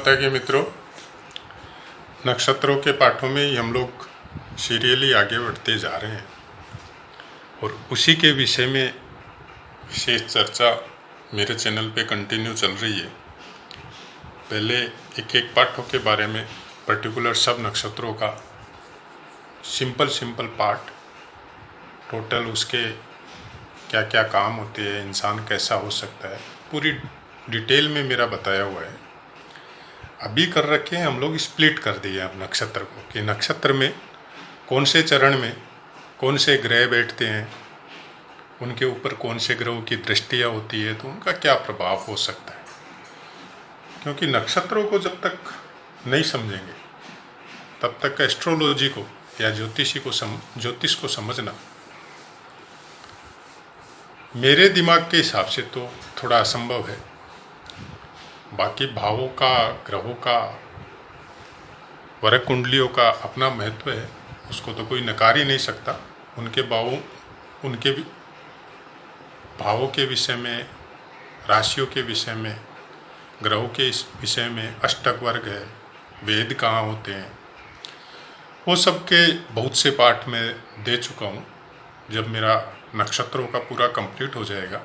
माता के मित्रों, नक्षत्रों के पाठों में ही हम लोग सीरियली आगे बढ़ते जा रहे हैं और उसी के विषय में विशेष चर्चा मेरे चैनल पे कंटिन्यू चल रही है। पहले एक एक पाठों के बारे में पर्टिकुलर सब नक्षत्रों का सिंपल पार्ट, टोटल उसके क्या क्या काम होते हैं, इंसान कैसा हो सकता है, पूरी डिटेल में मेरा बताया हुआ है। अभी कर रखे हैं हम लोग स्प्लिट कर दिए अब नक्षत्र को कि नक्षत्र में कौन से चरण में कौन से ग्रह बैठते हैं, उनके ऊपर कौन से ग्रहों की दृष्टियाँ होती है, तो उनका क्या प्रभाव हो सकता है। क्योंकि नक्षत्रों को जब तक नहीं समझेंगे तब तक एस्ट्रोलॉजी को या ज्योतिष को समझना मेरे दिमाग के हिसाब से तो थोड़ा असंभव है। बाकी भावों का, ग्रहों का, वरक कुंडलियों का अपना महत्व है, उसको तो कोई नकार ही नहीं सकता। उनके भावों के विषय में, राशियों के विषय में, ग्रहों के इस विषय में, अष्टक वर्ग है, वेद कहाँ होते हैं, वो सब के बहुत से पाठ में दे चुका हूँ। जब मेरा नक्षत्रों का पूरा कंप्लीट हो जाएगा,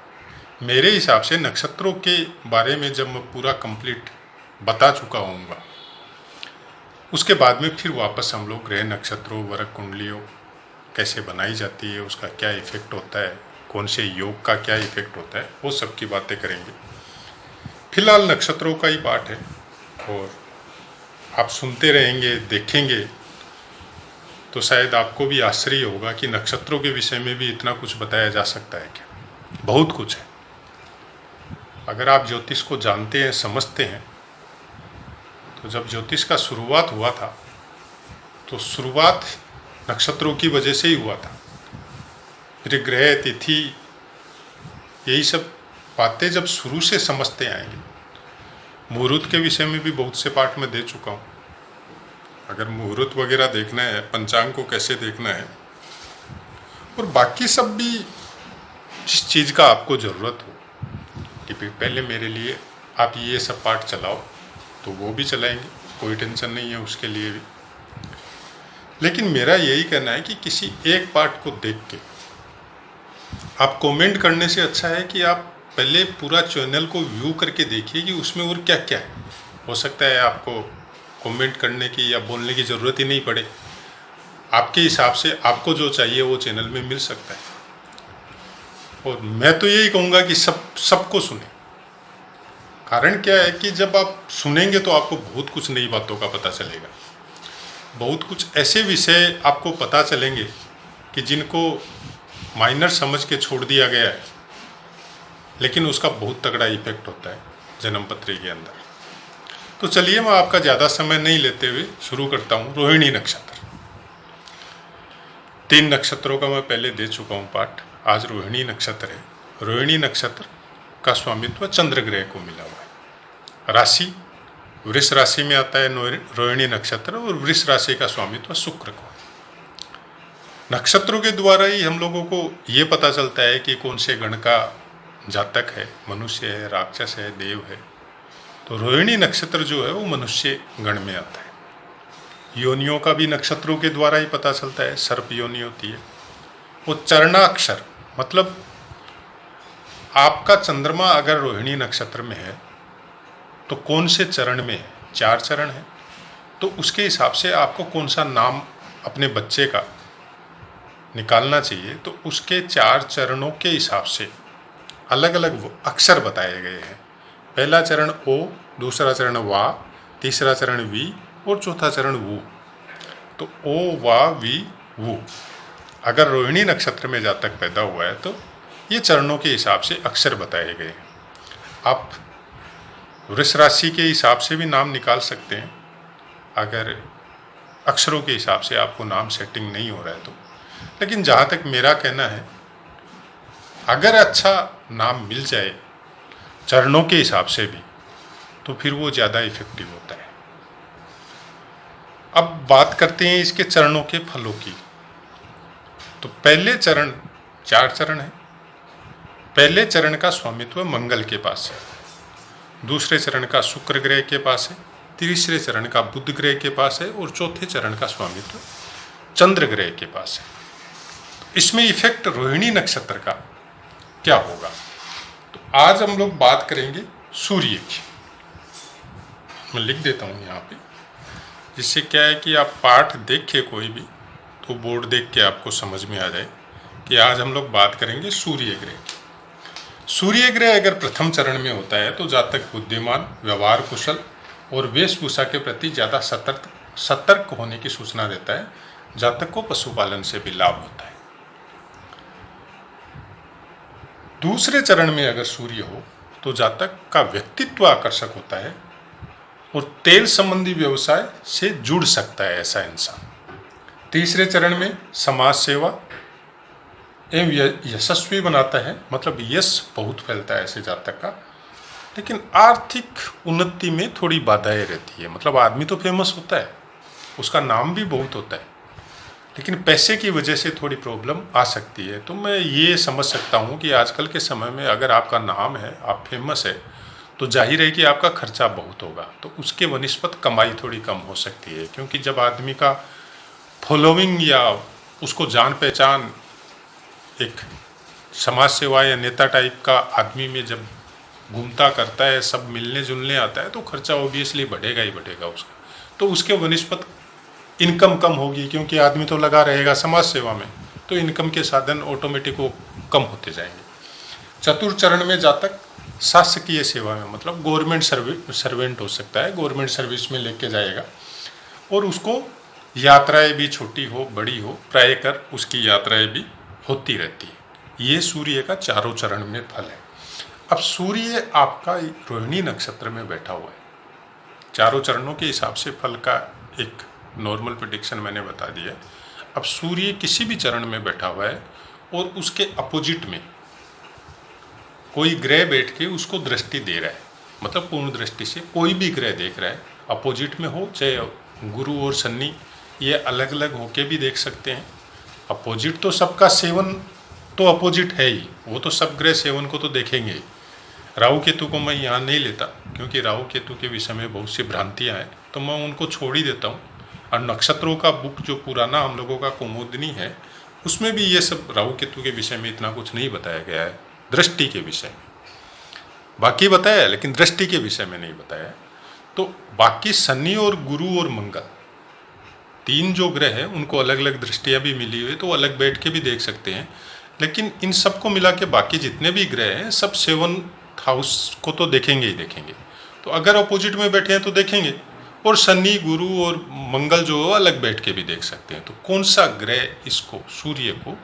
मेरे हिसाब से नक्षत्रों के बारे में जब मैं पूरा कंप्लीट बता चुका होऊंगा, उसके बाद में फिर वापस हम लोग ग्रह नक्षत्रों, वरक कुंडलियों कैसे बनाई जाती है, उसका क्या इफेक्ट होता है, कौन से योग का क्या इफेक्ट होता है, वो सब की बातें करेंगे। फिलहाल नक्षत्रों का ही पाठ है और आप सुनते रहेंगे, देखेंगे तो शायद आपको भी आश्चर्य होगा कि नक्षत्रों के विषय में भी इतना कुछ बताया जा सकता है क्या। बहुत कुछ है। अगर आप ज्योतिष को जानते हैं, समझते हैं, तो जब ज्योतिष का शुरुआत हुआ था तो शुरुआत नक्षत्रों की वजह से ही हुआ था। फिर ग्रह, तिथि, यही सब बातें जब शुरू से समझते आएंगे। मुहूर्त के विषय में भी बहुत से पाठ में दे चुका हूँ। अगर मुहूर्त वगैरह देखना है, पंचांग को कैसे देखना है, और बाकी सब भी जिस चीज़ का आपको ज़रूरत हो कि पहले मेरे लिए आप ये सब पाठ चलाओ, तो वो भी चलाएंगे, कोई टेंशन नहीं है उसके लिए भी। लेकिन मेरा यही कहना है कि किसी एक पाठ को देख के आप कमेंट करने से अच्छा है कि आप पहले पूरा चैनल को व्यू करके देखिए कि उसमें और क्या क्या है। हो सकता है आपको कमेंट करने की या बोलने की ज़रूरत ही नहीं पड़े, आपके हिसाब से आपको जो चाहिए वो चैनल में मिल सकता है। और मैं तो यही कहूँगा कि सबको सुने। कारण क्या है कि जब आप सुनेंगे तो आपको बहुत कुछ नई बातों का पता चलेगा, बहुत कुछ ऐसे विषय आपको पता चलेंगे कि जिनको माइनर समझ के छोड़ दिया गया है, लेकिन उसका बहुत तगड़ा इफेक्ट होता है जन्म पत्री के अंदर। तो चलिए, मैं आपका ज़्यादा समय नहीं लेते हुए शुरू करता हूँ। रोहिणी नक्षत्र, 3 नक्षत्रों का मैं पहले दे चुका हूँ पाठ। आज रोहिणी नक्षत्र है। रोहिणी नक्षत्र का स्वामित्व चंद्र ग्रह को मिला हुआ है। राशि वृष राशि में आता है रोहिणी नक्षत्र, और वृष राशि का स्वामित्व शुक्र को है। नक्षत्रों के द्वारा ही हम लोगों को ये पता चलता है कि कौन से गण का जातक है, मनुष्य है, राक्षस है, देव है। तो रोहिणी नक्षत्र जो है वो मनुष्य गण में आता है। योनियों का भी नक्षत्रों के द्वारा ही पता चलता है। सर्प योनि होती है। वो चरणाक्षर, मतलब आपका चंद्रमा अगर रोहिणी नक्षत्र में है तो कौन से चरण में है, 4 चरण है, तो उसके हिसाब से आपको कौन सा नाम अपने बच्चे का निकालना चाहिए। तो उसके 4 चरणों के हिसाब से अलग अलग अक्षर बताए गए हैं। पहला चरण ओ, दूसरा चरण वा, तीसरा चरण वी और चौथा चरण वू। तो ओ, वा, वी, वू अगर रोहिणी नक्षत्र में जातक पैदा हुआ है तो ये चरणों के हिसाब से अक्षर बताए गए हैं। आप वृष राशि के हिसाब से भी नाम निकाल सकते हैं, अगर अक्षरों के हिसाब से आपको नाम सेटिंग नहीं हो रहा है तो। लेकिन जहाँ तक मेरा कहना है, अगर अच्छा नाम मिल जाए चरणों के हिसाब से भी, तो फिर वो ज़्यादा इफेक्टिव होता है। अब बात करते हैं इसके चरणों के फलों की। तो पहले चरण, 4 चरण है। पहले चरण का स्वामित्व मंगल के पास है, दूसरे चरण का शुक्र ग्रह के पास है, तीसरे चरण का बुध ग्रह के पास है और चौथे चरण का स्वामित्व चंद्र ग्रह के पास है। इसमें इफेक्ट रोहिणी नक्षत्र का क्या होगा? तो आज हम लोग बात करेंगे सूर्य की। मैं लिख देता हूँ यहाँ पे, जिससे क्या है कि आप पाठ देख के कोई भी तो बोर्ड देख के आपको समझ में आ जाए कि आज हम लोग बात करेंगे सूर्य ग्रह की। सूर्य ग्रह अगर प्रथम चरण में होता है तो जातक बुद्धिमान, व्यवहार कुशल और वेशभूषा के प्रति ज़्यादा सतर्क होने की सूचना देता है। जातक को पशुपालन से भी लाभ होता है। दूसरे चरण में अगर सूर्य हो तो जातक का व्यक्तित्व आकर्षक होता है और तेल संबंधी व्यवसाय से जुड़ सकता है ऐसा इंसान। तीसरे चरण में समाज सेवा एवं यशस्वी बनाता है, मतलब यश बहुत फैलता है ऐसे जातक का। लेकिन आर्थिक उन्नति में थोड़ी बाधाएं रहती है, मतलब आदमी तो फेमस होता है, उसका नाम भी बहुत होता है, लेकिन पैसे की वजह से थोड़ी प्रॉब्लम आ सकती है। तो मैं ये समझ सकता हूँ कि आजकल के समय में अगर आपका नाम है, आप फेमस है, तो जाहिर है कि आपका खर्चा बहुत होगा, तो उसके वनिस्पत कमाई थोड़ी कम हो सकती है। क्योंकि जब आदमी का फॉलोइंग या उसको जान पहचान एक समाज सेवा या नेता टाइप का आदमी में जब घूमता करता है, सब मिलने जुलने आता है, तो खर्चा ऑब्वियसली बढ़ेगा ही बढ़ेगा उसका। तो उसके वनिस्पत इनकम कम होगी, क्योंकि आदमी तो लगा रहेगा समाज सेवा में, तो इनकम के साधन ऑटोमेटिक वो कम होते जाएंगे। चतुर्थ चरण में जातक शासकीय सेवा में, मतलब गवर्नमेंट सर्वेंट हो सकता है, गवर्नमेंट सर्विस में लेके जाएगा और उसको यात्राएं भी छोटी हो बड़ी हो, प्रायः उसकी यात्राएं भी होती रहती है। ये सूर्य का चारों चरण में फल है। अब सूर्य आपका रोहिणी नक्षत्र में बैठा हुआ है, चारों चरणों के हिसाब से फल का एक नॉर्मल प्रेडिक्शन मैंने बता दिया। अब सूर्य किसी भी चरण में बैठा हुआ है और उसके अपोजिट में कोई ग्रह बैठ के उसको दृष्टि दे रहा है, मतलब पूर्ण दृष्टि से कोई भी ग्रह देख रहा है, अपोजिट में हो, चाहे गुरु और शनि ये अलग अलग होके भी देख सकते हैं। अपोजिट तो सबका सेवन तो अपोजिट है ही, वो तो सब ग्रह सेवन को तो देखेंगे ही। राहु केतु को मैं यहाँ नहीं लेता, क्योंकि राहु केतु के विषय में बहुत सी भ्रांतियाँ हैं, तो मैं उनको छोड़ ही देता हूँ। और नक्षत्रों का बुक जो पुराना हम लोगों का कुमुदनी है, उसमें भी ये सब राहु केतु के विषय में इतना कुछ नहीं बताया गया है। दृष्टि के विषय में बाकी बताया है, लेकिन दृष्टि के विषय में नहीं बताया है। तो बाकी शनि और गुरु और मंगल तीन जो ग्रह हैं, उनको अलग अलग दृष्टियाँ भी मिली हुई, तो अलग बैठ के भी देख सकते हैं। लेकिन इन सबको मिला के बाकी जितने भी ग्रह हैं सब 7th हाउस को तो देखेंगे ही देखेंगे। तो अगर अपोजिट में बैठे हैं तो देखेंगे, और शनि गुरु और मंगल जो अलग बैठ के भी देख सकते हैं। तो कौन सा ग्रह इसको सूर्य को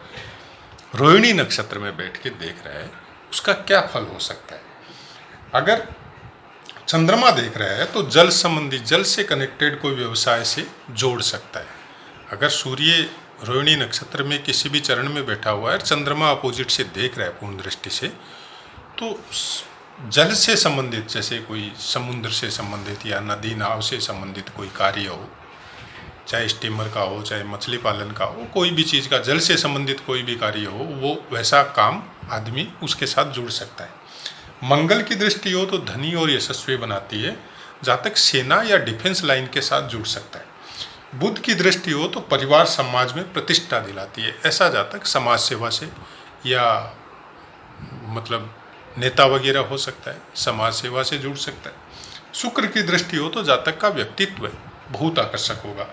रोहिणी नक्षत्र में बैठ के देख रहा है, उसका क्या फल हो सकता है? अगर चंद्रमा देख रहा है तो जल संबंधी, जल से कनेक्टेड कोई व्यवसाय से जोड़ सकता है। अगर सूर्य रोहिणी नक्षत्र में किसी भी चरण में बैठा हुआ है, चंद्रमा अपोजिट से देख रहा है पूर्ण दृष्टि से, तो जल से संबंधित, जैसे कोई समुद्र से संबंधित या नदी नाव से संबंधित कोई कार्य हो, चाहे स्टीमर का हो, चाहे मछली पालन का हो, कोई भी चीज़ का जल से संबंधित कोई भी कार्य हो, वो वैसा काम आदमी उसके साथ जुड़ सकता है। मंगल की दृष्टि हो तो धनी और यशस्वी बनाती है, जातक सेना या डिफेंस लाइन के साथ जुड़ सकता है। बुध की दृष्टि हो तो परिवार समाज में प्रतिष्ठा दिलाती है, ऐसा जातक समाज सेवा से या मतलब नेता वगैरह हो सकता है, समाज सेवा से जुड़ सकता है। शुक्र की दृष्टि हो तो जातक का व्यक्तित्व बहुत आकर्षक होगा,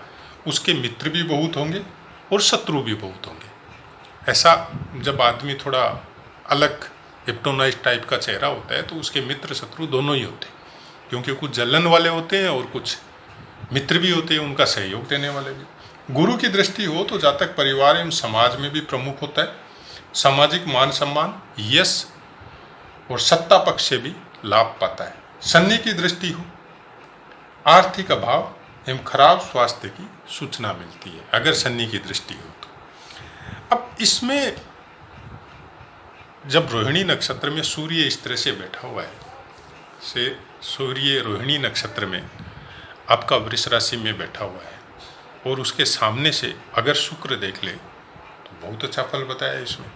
उसके मित्र भी बहुत होंगे और शत्रु भी बहुत होंगे। ऐसा जब आदमी थोड़ा अलग हिप्नोटाइज टाइप का चेहरा होता है तो उसके मित्र शत्रु दोनों ही होते हैं, क्योंकि कुछ जलन वाले होते हैं और कुछ मित्र भी होते हैं उनका सहयोग देने वाले भी। गुरु की दृष्टि हो तो जातक परिवार एवं समाज में भी प्रमुख होता है, सामाजिक मान सम्मान, यश और सत्ता पक्ष से भी लाभ पाता है। शनि की दृष्टि हो आर्थिक अभाव एवं खराब स्वास्थ्य की सूचना मिलती है, अगर शनि की दृष्टि हो तो। अब इसमें जब रोहिणी नक्षत्र में सूर्य इस तरह से बैठा हुआ है, से सूर्य रोहिणी नक्षत्र में आपका वृष राशि में बैठा हुआ है और उसके सामने से अगर शुक्र देख ले तो बहुत अच्छा फल बताया इसमें।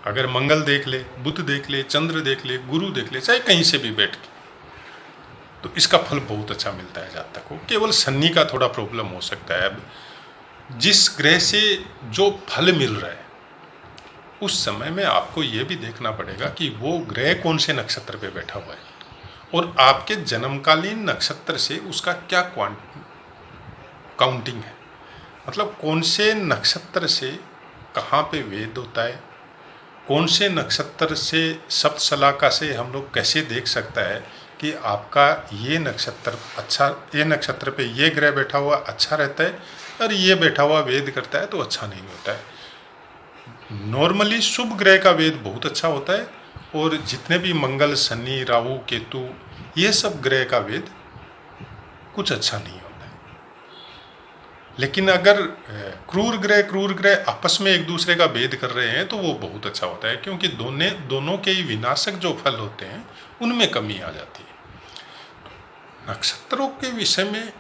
अगर मंगल देख ले, बुध देख ले, चंद्र देख ले, गुरु देख ले, चाहे कहीं से भी बैठ के, तो इसका फल बहुत अच्छा मिलता है जातक को। केवल शनि का थोड़ा प्रॉब्लम हो सकता है। अब जिस ग्रह से जो फल मिल रहा है उस समय में आपको ये भी देखना पड़ेगा कि वो ग्रह कौन से नक्षत्र पे बैठा हुआ है और आपके जन्मकालीन नक्षत्र से उसका क्या काउंटिंग है। मतलब कौन से नक्षत्र से कहाँ पे वेद होता है, कौन से नक्षत्र से सप्तशलाका से हम लोग कैसे देख सकता है कि आपका ये नक्षत्र अच्छा, ये नक्षत्र पे ये ग्रह बैठा हुआ अच्छा रहता है और ये बैठा हुआ वेद करता है तो अच्छा नहीं होता है। नॉर्मली शुभ ग्रह का वेद बहुत अच्छा होता है और जितने भी मंगल, शनि, राहु, केतु, ये सब ग्रह का वेद कुछ अच्छा नहीं होता है। लेकिन अगर क्रूर ग्रह आपस में एक दूसरे का भेद कर रहे हैं तो वो बहुत अच्छा होता है, क्योंकि दोनों के ही विनाशक जो फल होते हैं उनमें कमी आ जाती है। नक्षत्रों के विषय में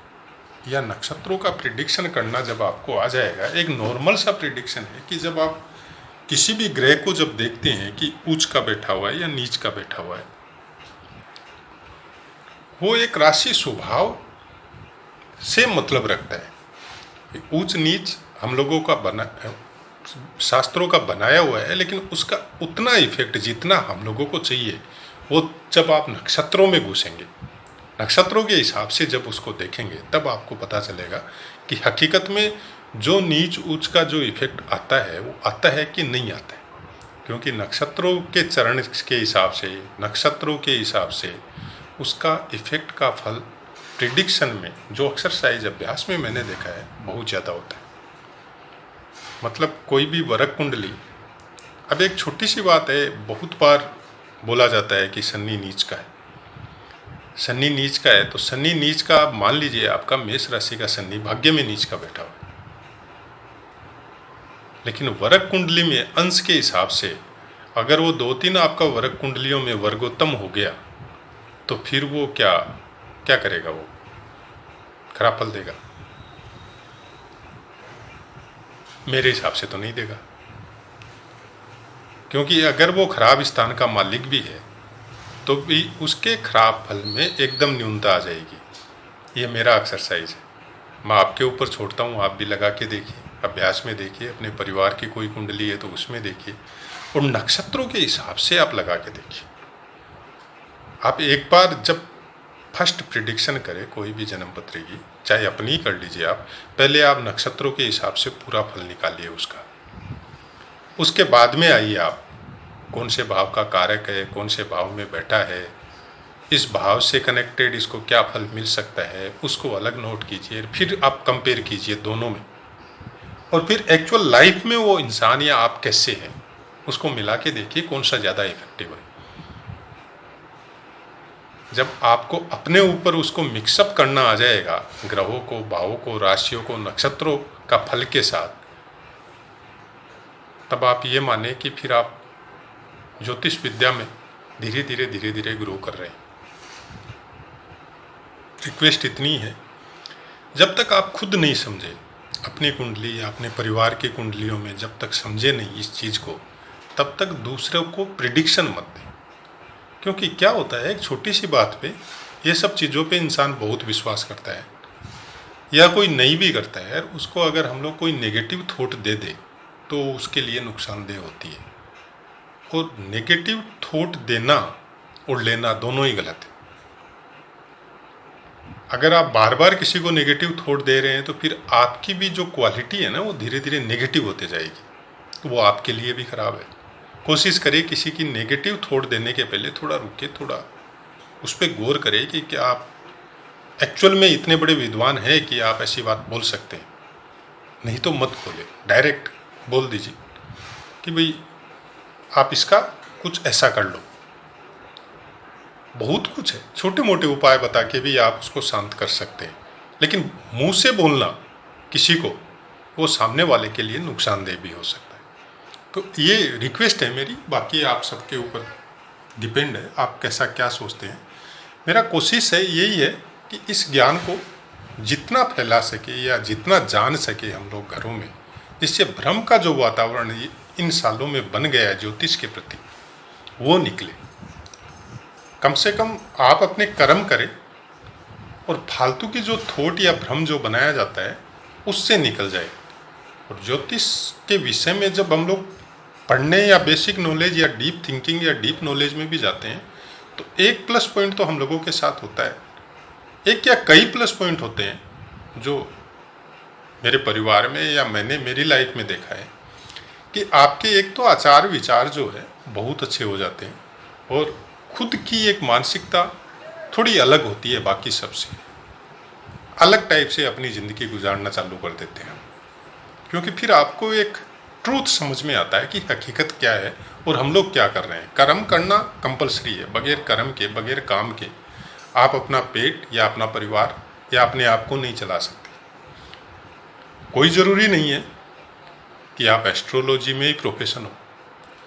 या नक्षत्रों का प्रिडिक्शन करना जब आपको आ जाएगा, एक नॉर्मल सा प्रिडिक्शन है कि जब आप किसी भी ग्रह को जब देखते हैं कि उच्च का बैठा हुआ है या नीच का बैठा हुआ है, वो एक राशि स्वभाव से मतलब रखता है। ऊंच नीच हम लोगों का बना, शास्त्रों का बनाया हुआ है, लेकिन उसका उतना इफेक्ट जितना हम लोगों को चाहिए वो जब आप नक्षत्रों में घुसेंगे, नक्षत्रों के हिसाब से जब उसको देखेंगे, तब आपको पता चलेगा कि हकीकत में जो नीच ऊंच का जो इफेक्ट आता है वो आता है कि नहीं आता है। क्योंकि नक्षत्रों के चरण के हिसाब से, नक्षत्रों के हिसाब से उसका इफेक्ट का फल प्रिडिक्शन में, जो एक्सरसाइज अभ्यास में मैंने देखा है, बहुत ज़्यादा होता है। मतलब कोई भी वरक कुंडली, अब एक छोटी सी बात है, बहुत बार बोला जाता है कि शनि नीच का है, शनि नीच का है। तो शनि नीच का, आप मान लीजिए आपका मेष राशि का शनि भाग्य में नीच का बैठा हुआ है, लेकिन वरक कुंडली में अंश के हिसाब से अगर वो 2-3 आपका वरक कुंडलियों में वर्गोत्तम हो गया तो फिर वो क्या करेगा, वो खराब फल देगा? मेरे हिसाब से तो नहीं देगा, क्योंकि अगर वो खराब स्थान का मालिक भी है तो भी उसके खराब फल में एकदम न्यूनता आ जाएगी। ये मेरा एक्सरसाइज है, मैं आपके ऊपर छोड़ता हूँ, आप भी लगा के देखिए, अभ्यास में देखिए, अपने परिवार की कोई कुंडली है तो उसमें देखिए और नक्षत्रों के हिसाब से आप लगा के देखिए। आप एक बार जब फर्स्ट प्रिडिक्शन करें कोई भी जन्मपत्री की, चाहे अपनी ही कर लीजिए, आप पहले आप नक्षत्रों के हिसाब से पूरा फल निकालिए उसका, उसके बाद में आइए आप कौन से भाव का कारक है, कौन से भाव में बैठा है, इस भाव से कनेक्टेड इसको क्या फल मिल सकता है, उसको अलग नोट कीजिए, फिर आप कंपेयर कीजिए दोनों में, और फिर एक्चुअल लाइफ में वो इंसान या आप कैसे हैं उसको मिला के देखिए कौन सा ज़्यादा इफेक्टिव है। जब आपको अपने ऊपर उसको मिक्सअप करना आ जाएगा, ग्रहों को, भावों को, राशियों को, नक्षत्रों का फल के साथ, तब आप ये माने कि फिर आप ज्योतिष विद्या में धीरे धीरे ग्रो कर रहे हैं। रिक्वेस्ट इतनी है, जब तक आप खुद नहीं समझे अपनी कुंडली या अपने परिवार की कुंडलियों में, जब तक समझे नहीं इस चीज़ को, तब तक दूसरों को प्रिडिक्शन मत दें। क्योंकि क्या होता है, एक छोटी सी बात पे, ये सब चीज़ों पे इंसान बहुत विश्वास करता है, या कोई नहीं भी करता है, उसको अगर हम लोग कोई नेगेटिव थॉट दे दे तो उसके लिए नुकसानदेह होती है। और नेगेटिव थॉट देना और लेना दोनों ही गलत है। अगर आप बार बार किसी को नेगेटिव थॉट दे रहे हैं तो फिर आपकी भी जो क्वालिटी है ना, वो धीरे धीरे नेगेटिव होते जाएगी, तो वो आपके लिए भी खराब है। कोशिश करिए किसी की नेगेटिव थॉट देने के पहले थोड़ा रुके, थोड़ा उस पर गौर करें कि क्या आप एक्चुअल में इतने बड़े विद्वान हैं कि आप ऐसी बात बोल सकते हैं। नहीं तो मत बोले, डायरेक्ट बोल दीजिए कि भाई आप इसका कुछ ऐसा कर लो। बहुत कुछ है, छोटे मोटे उपाय बता के भी आप उसको शांत कर सकते हैं, लेकिन मुंह से बोलना किसी को, वो सामने वाले के लिए नुकसानदेह भी हो सकता है। तो ये रिक्वेस्ट है मेरी, बाकी आप सबके ऊपर डिपेंड है आप कैसा क्या सोचते हैं। मेरा कोशिश है यही है कि इस ज्ञान को जितना फैला सके या जितना जान सके हम लोग घरों में, जिससे भ्रम का जो वातावरण इन सालों में बन गया है ज्योतिष के प्रति, वो निकले। कम से कम आप अपने कर्म करें, और फालतू की जो थॉट या भ्रम जो बनाया जाता है उससे निकल जाए। और ज्योतिष के विषय में जब हम लोग पढ़ने या बेसिक नॉलेज या डीप थिंकिंग या डीप नॉलेज में भी जाते हैं तो एक प्लस पॉइंट तो हम लोगों के साथ होता है, एक या कई प्लस पॉइंट होते हैं जो मेरे परिवार में या मैंने मेरी लाइफ में देखा है कि आपके एक तो आचार विचार जो है बहुत अच्छे हो जाते हैं और खुद की एक मानसिकता थोड़ी अलग होती है, बाकी सबसे अलग टाइप से अपनी ज़िंदगी गुजारना चालू कर देते हैं। क्योंकि फिर आपको एक ट्रूथ समझ में आता है कि हकीकत क्या है और हम लोग क्या कर रहे हैं। कर्म करना कंपलसरी है, बगैर कर्म के बगैर काम के आप अपना पेट या अपना परिवार या अपने आप को नहीं चला सकते। कोई ज़रूरी नहीं है कि आप एस्ट्रोलॉजी में ही प्रोफेशन हो,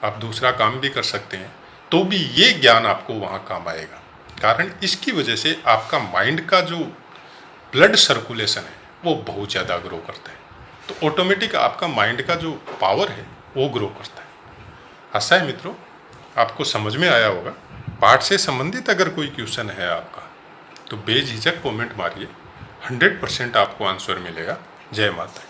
आप दूसरा काम भी कर सकते हैं तो भी ये ज्ञान आपको वहाँ काम आएगा। कारण इसकी वजह से आपका माइंड का जो ब्लड सर्कुलेशन है वो बहुत ज़्यादा ग्रो करता है, तो ऑटोमेटिक आपका माइंड का जो पावर है वो ग्रो करता है। आशा है मित्रों आपको समझ में आया होगा। पाठ से संबंधित अगर कोई क्वेश्चन है आपका तो बेझिझक कमेंट मारिए, 100% आपको आंसर मिलेगा। जय माता।